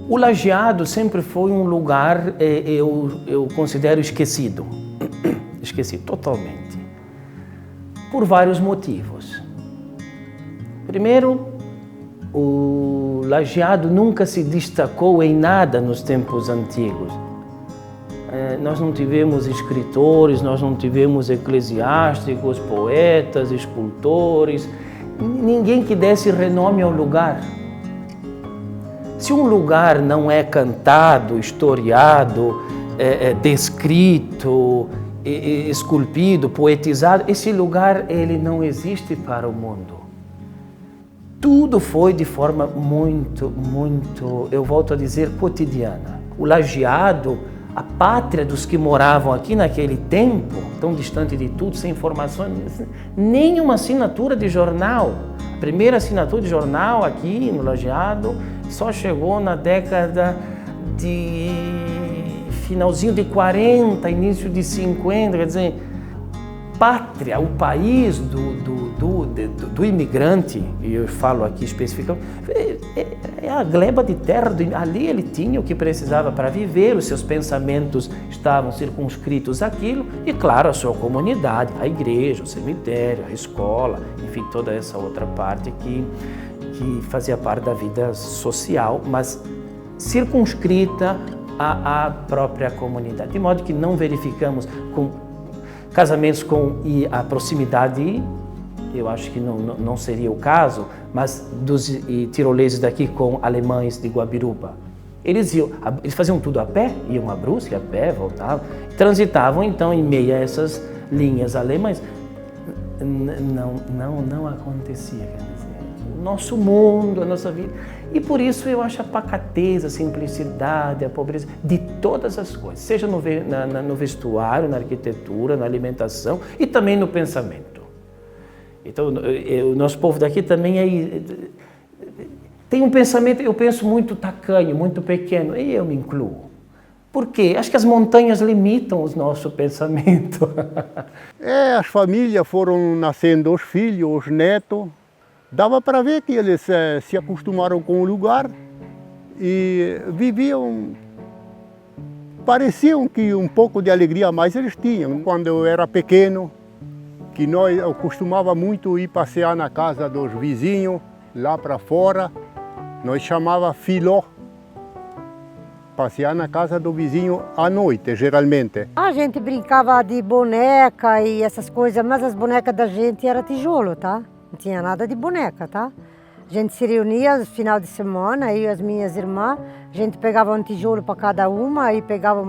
O Lajeado sempre foi um lugar, eu considero esquecido. Esquecido totalmente. Por vários motivos. Primeiro, o Lajeado nunca se destacou em nada nos tempos antigos. Nós não tivemos escritores, nós não tivemos eclesiásticos, poetas, escultores, ninguém que desse renome ao lugar. Se um lugar não é cantado, historiado, descrito, esculpido, poetizado, esse lugar ele não existe para o mundo. Tudo foi de forma muito, eu volto a dizer, cotidiana. O Lajeado, a pátria dos que moravam aqui naquele tempo, tão distante de tudo, sem informações, nem uma assinatura de jornal. A primeira assinatura de jornal aqui no Lajeado só chegou na década de finalzinho de 40, início de 50, quer dizer, pátria, o país do imigrante, e eu falo aqui especificamente, é a gleba de terra, ali ele tinha o que precisava para viver, os seus pensamentos estavam circunscritos àquilo, e claro, a sua comunidade, a igreja, o cemitério, a escola, enfim, toda essa outra parte que fazia parte da vida social, mas circunscrita à própria comunidade, de modo que não verificamos com casamentos e a proximidade, eu acho que não seria o caso, mas dos tiroleses daqui com alemães de Guabiruba. Eles faziam tudo a pé, iam a Brusque a pé, voltavam, transitavam então em meio a essas linhas alemãs. Não acontecia, quer dizer, o nosso mundo, a nossa vida. E por isso eu acho a pacateza, a simplicidade, a pobreza de todas as coisas, seja no vestuário, na arquitetura, na alimentação e também no pensamento. Então, o nosso povo daqui também tem um pensamento, eu penso muito tacanho, muito pequeno, e eu me incluo. Por quê? Acho que as montanhas limitam o nosso pensamento. As famílias foram nascendo, os filhos, os netos. Dava para ver que eles se acostumaram com o lugar e viviam, pareciam que um pouco de alegria a mais eles tinham. Quando eu era pequeno, eu costumava muito ir passear na casa dos vizinhos, lá para fora, nós chamava filó, passear na casa do vizinho à noite, geralmente. A gente brincava de boneca e essas coisas, mas as bonecas da gente era tijolo, tá? Não tinha nada de boneca, tá? A gente se reunia no final de semana, eu e as minhas irmãs, a gente pegava um tijolo para cada uma e pegava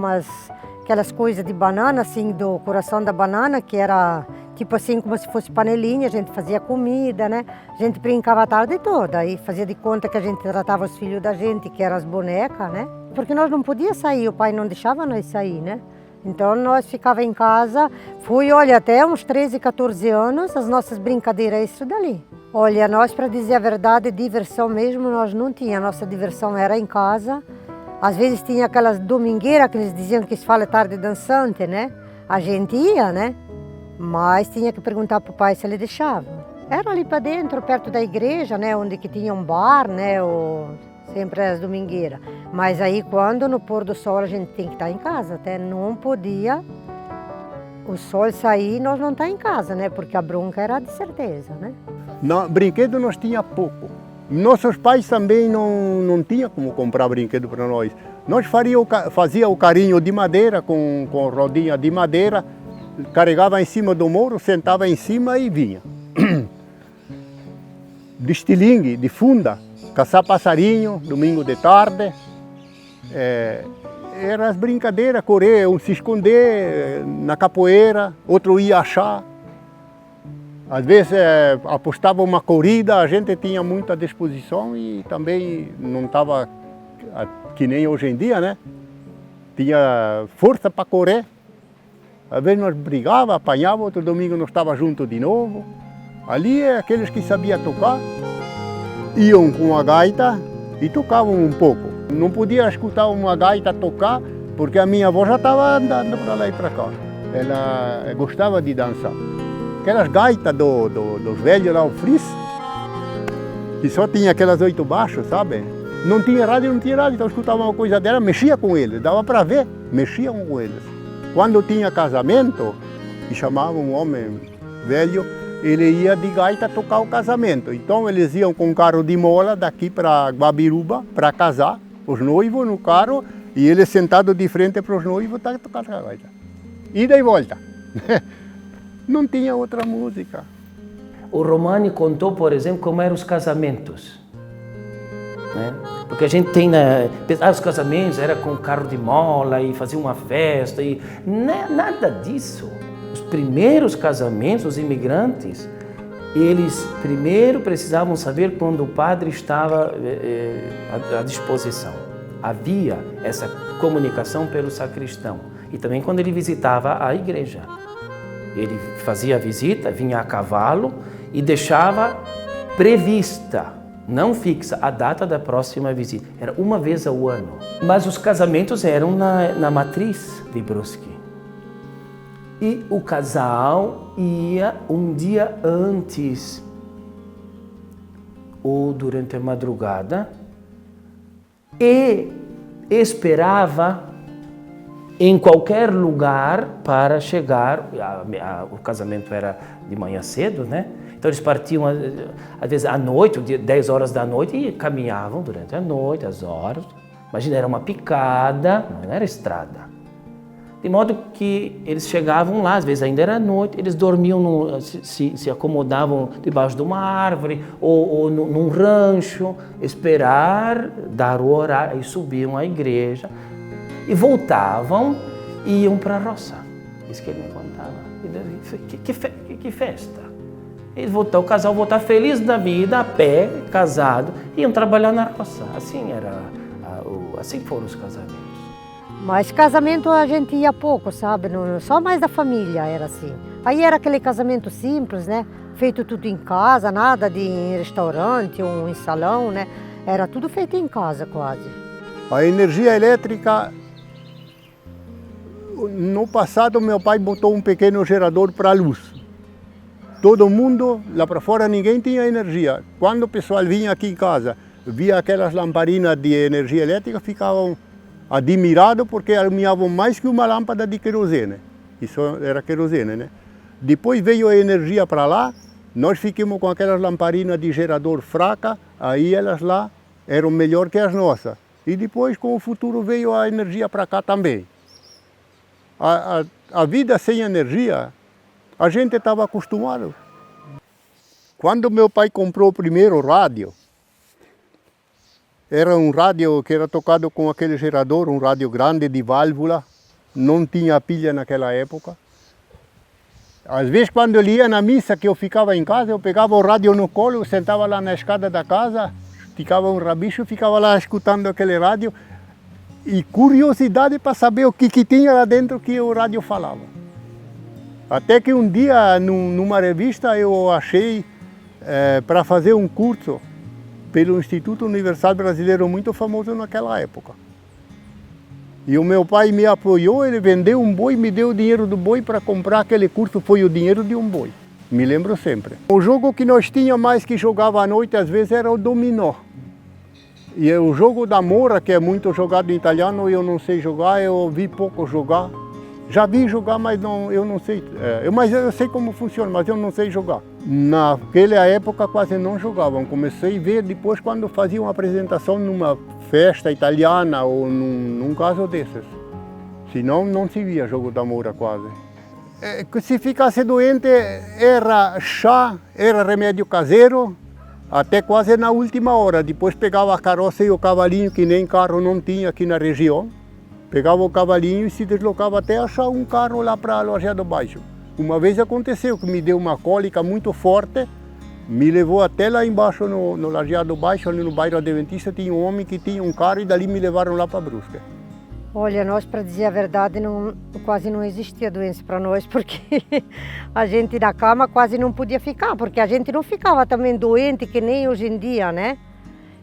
aquelas coisas de banana, assim, do coração da banana, que era tipo assim, como se fosse panelinha, a gente fazia comida, né? A gente brincava a tarde toda e fazia de conta que a gente tratava os filhos da gente, que eram as bonecas, né? Porque nós não podíamos sair, o pai não deixava nós sair, né? Então nós ficava em casa, olha, até uns 13, 14 anos, as nossas brincadeiras é isso dali. Olha, nós, para dizer a verdade, diversão mesmo nós não tínhamos, a nossa diversão era em casa. Às vezes tinha aquelas domingueiras que eles diziam que se fala tarde dançante, né? A gente ia, né? Mas tinha que perguntar para o pai se ele deixava. Era ali para dentro, perto da igreja, né? Onde que tinha um bar, né? Sempre as domingueiras. Mas aí quando no pôr do sol a gente tem que estar em casa, até não podia o sol sair e nós não estar em casa, né? Porque a bronca era de certeza, né? Não, brinquedo nós tinha pouco. Nossos pais também não tinham como comprar brinquedo para nós. Nós fazia o carinho de madeira, com rodinha de madeira, carregava em cima do muro, sentava em cima e vinha. De estilingue, de funda, caçar passarinho, domingo de tarde. Eram as brincadeiras, correr, um se esconder na capoeira, outro ia achar. Às vezes apostava uma corrida, a gente tinha muita disposição e também não estava que nem hoje em dia, né? Tinha força para correr. Às vezes nós brigávamos, apanhávamos, outro domingo nós estávamos juntos de novo. Ali aqueles que sabiam tocar, iam com a gaita e tocavam um pouco. Não podia escutar uma gaita tocar, porque a minha avó já estava andando para lá e para cá. Ela gostava de dançar. Aquelas gaitas dos velhos lá, o fris, que só tinha aquelas 8 baixos, sabe? Não tinha rádio, então escutava uma coisa dela, mexia com eles, dava para ver, mexiam com eles. Quando tinha casamento, e chamava um homem velho, ele ia de gaita tocar o casamento. Então eles iam com um carro de mola daqui para Guabiruba para casar, os noivos no carro, e ele sentado de frente para os noivos tá tocando a gaita. Ida e volta. Não tinha outra música. O Romani contou, por exemplo, como eram os casamentos. Né? Porque a gente tem, os casamentos era com carro de mola e fazia uma festa, e nada disso. Os primeiros casamentos, os imigrantes, eles primeiro precisavam saber quando o padre estava à disposição. Havia essa comunicação pelo sacristão. E também quando ele visitava a igreja. Ele fazia a visita, vinha a cavalo e deixava prevista, não fixa, a data da próxima visita. Era uma vez ao ano. Mas os casamentos eram na matriz de Brusque. E o casal ia um dia antes ou durante a madrugada e esperava em qualquer lugar para chegar. O casamento era de manhã cedo, né? Então eles partiam às vezes à noite, 10 horas da noite, e caminhavam durante a noite, as horas. Imagina, era uma picada, não era estrada. De modo que eles chegavam lá, às vezes ainda era noite, eles dormiam, se acomodavam debaixo de uma árvore ou num rancho, esperar dar o horário, aí subiam à igreja e voltavam e iam para a roça. Isso que ele me contava. Que festa! O casal voltava feliz da vida, a pé, casado, iam trabalhar na roça. Assim foram os casamentos. Mas casamento a gente ia pouco, sabe? Só mais da família era assim. Aí era aquele casamento simples, né? Feito tudo em casa, nada de em restaurante ou em salão, né? Era tudo feito em casa quase. A energia elétrica, no passado meu pai botou um pequeno gerador para a luz. Todo mundo, lá para fora, ninguém tinha energia. Quando o pessoal vinha aqui em casa, via aquelas lamparinas de energia elétrica, ficavam admirado porque alumiavam mais que uma lâmpada de querosene. Isso era querosene, né? Depois veio a energia para lá, nós ficamos com aquelas lamparinas de gerador fraca, aí elas lá eram melhor que as nossas. E depois, com o futuro, veio a energia para cá também. A vida sem energia, a gente estava acostumado. Quando meu pai comprou o primeiro rádio, era um rádio que era tocado com aquele gerador, um rádio grande de válvula, não tinha pilha naquela época. Às vezes, quando ele ia na missa, que eu ficava em casa, eu pegava o rádio no colo, eu sentava lá na escada da casa, ficava um rabicho, ficava lá escutando aquele rádio, e curiosidade para saber o que tinha lá dentro que o rádio falava. Até que um dia, numa revista, eu achei para fazer um curso pelo Instituto Universal Brasileiro, muito famoso naquela época. E o meu pai me apoiou, ele vendeu um boi, me deu o dinheiro do boi para comprar aquele curso, foi o dinheiro de um boi. Me lembro sempre. O jogo que nós tínhamos mais que jogava à noite, às vezes, era o dominó. E o jogo da mora, que é muito jogado em italiano, eu não sei jogar, eu vi pouco jogar. Já vi jogar, mas eu não sei. Mas eu sei como funciona, mas eu não sei jogar. Naquela época quase não jogavam. Comecei a ver depois quando faziam uma apresentação numa festa italiana ou num caso desses. Senão não se via jogo da mora quase. Se ficasse doente era chá, era remédio caseiro, até quase na última hora. Depois pegava a carroça e o cavalinho, que nem carro não tinha aqui na região. Pegava o cavalinho e se deslocava até achar um carro lá para a Lajeado Baixo. Uma vez aconteceu que me deu uma cólica muito forte, me levou até lá embaixo no Lajeado Baixo, ali no bairro Adventista, tinha um homem que tinha um carro e dali me levaram lá para Brusque. Olha, nós, para dizer a verdade, quase não existia doença para nós, porque a gente na cama quase não podia ficar, porque a gente não ficava também doente que nem hoje em dia, né?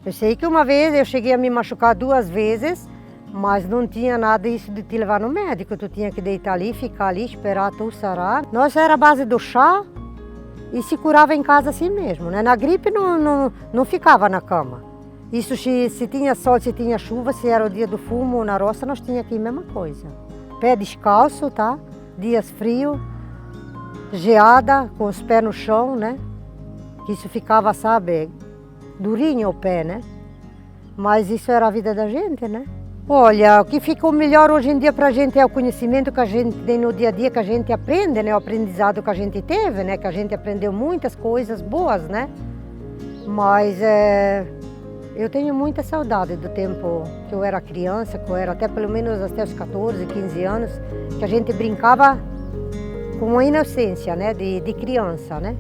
Eu sei que uma vez eu cheguei a me machucar 2 vezes, mas não tinha nada isso de te levar no médico, tu tinha que deitar ali, ficar ali, esperar tu sarar. Nós era a base do chá e se curava em casa assim mesmo, né? Na gripe não ficava na cama. Isso se tinha sol, se tinha chuva, se era o dia do fumo na roça, nós tínhamos aqui a mesma coisa. Pé descalço, tá? Dias frios, geada, com os pés no chão, né? Que isso ficava, sabe, durinho o pé, né? Mas isso era a vida da gente, né? Olha, o que ficou melhor hoje em dia para a gente é o conhecimento que a gente tem no dia a dia, que a gente aprende, né? O aprendizado que a gente teve, né? Que a gente aprendeu muitas coisas boas, né? Mas eu tenho muita saudade do tempo que eu era criança, que eu era até pelo menos até os 14, 15 anos, que a gente brincava com uma inocência, né? De criança, né?